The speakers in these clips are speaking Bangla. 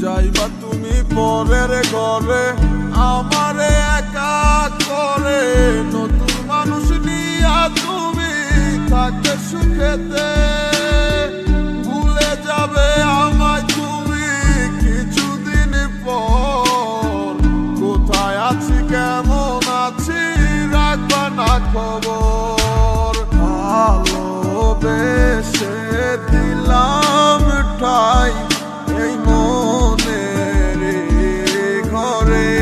যাইবা তুমি পরের ঘরে আমারে একা করে, নতুন মানুষ নিয়া তুমি থাকতে সুখেতে, ভুলে যাবে আমায় তুমি কিছুদিন পর। কোথায় আছি কেমন আছি রাখবা না খবর, ভালোবেসে দিলাম ঠাই এই মনের ঘরে,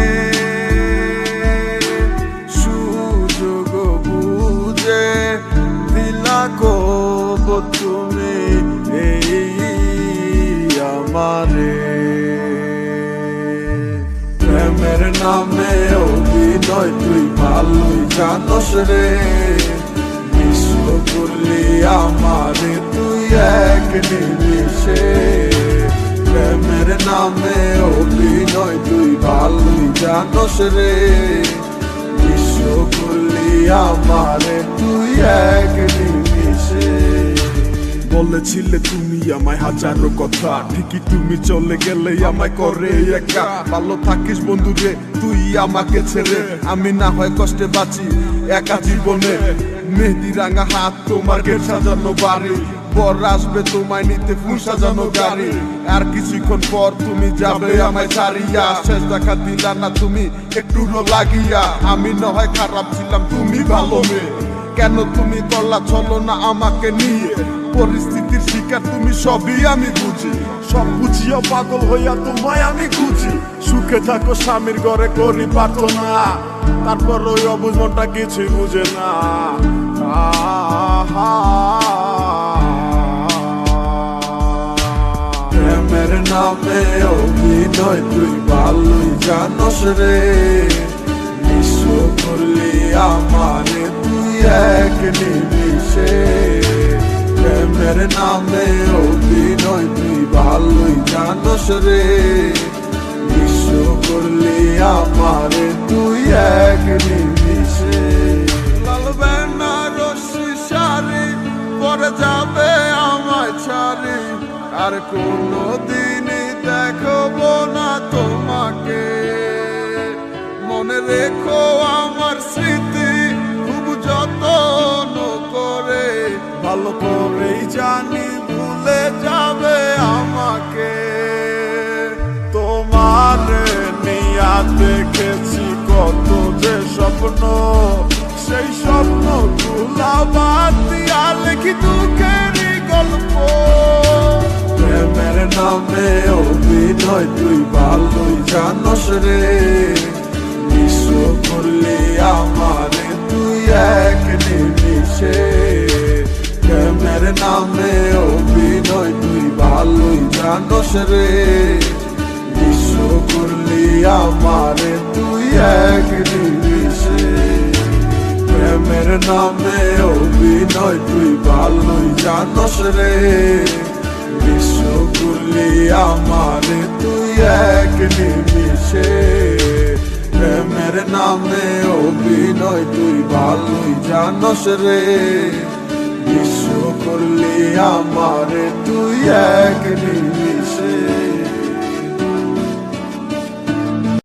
সুযোগ বুঝে দিলা কব তুমি এই আমারে। প্রেমের নামে অভিনয় তুই ভালোই জানোস রে, বিশ্ব করলি আমারে তুই এক নিমিষে। প্রেমের নামে অভিনয় তুই ভালোই জানোস রে, বিশ্ব করলি আমারে তুই এক নিমিষে। বলেছিলে তুমি আমায় হাজারো কথা, ঠিকই তুমি চলে গেলে আমায় করে একা। ভালো থাকিস বন্ধু রে তুই আমাকে ছেড়ে, আমি না হয় কষ্টে বাঁচি একা জীবনে। মেহেদি রাঙা হাত তোমার গেট সাজানো বাড়ি, বর আসবে তোমায় নিতে ফুল সাজানো গাড়ি। আর কিছুক্ষণ পর তুমি যাবে আমায় ছাড়িয়া, শেষ দেখা দিলা না তুমি একটু লাগিয়া। আমি না হয় খারাপ ছিলাম তুমি ভালো মেয়ে, কেন তুমি করলা চলো না আমাকে নিয়ে। পরিস্থিতির শিকার তুমি সবই আমি বুঝি, সব বুঝিয়া পাগল হইয়া তোমায় আমি খুঁজি। সুখে থাকো স্বামীর ঘরে করি প্রার্থনা, তারপর ওই অবুঝ মনটা কিছুই বুঝে না। প্রেমের নামে অভিনয় তুই ভালোই জানোস রে, বিশ্ব করলি আমারে তুই এক নিমিষে। প্রেমের নামে অভিনয় তুই ভালোই জানোস রে, বিশ্ব করলি আমারে তুই এক নিমিষে। লাল বেনারসি শাড়ি পরে যাবে আমায় ছাড়ি, আর কোনো দিনই দেখবো না তোমাকে। মনে রেখো আমার স্মৃতি খুব যত্ন করে, ভালো করেই জানি ভুলে যাবে আমাকে। তোমার নিয়া দেখেছি কত যে স্বপ্ন, সেই স্বপ্ন গুলা বাদ দিয়া লিখি দুঃখেরই গল্প। প্রেমের নামে অভিনয় তুই ভালোই জানোস রে, বিশ্ব করলি আমারে তুই এক নিমিষে। প্রেমের নামে অভিনয় তুই ভালোই জানোস রে, বিশ্ব করলি আমারে তুই এক নিমিষে। প্রেমের নামে অভিনয় তুই ভালোই জানোস রে, বিশ্ব করলি আমারে তুই এক নিমিষে। প্রেমের নামে অভিনয় তুই ভালোই জানোস রে, বিশ্ব করলি আমারে তুই এক নিমিষে।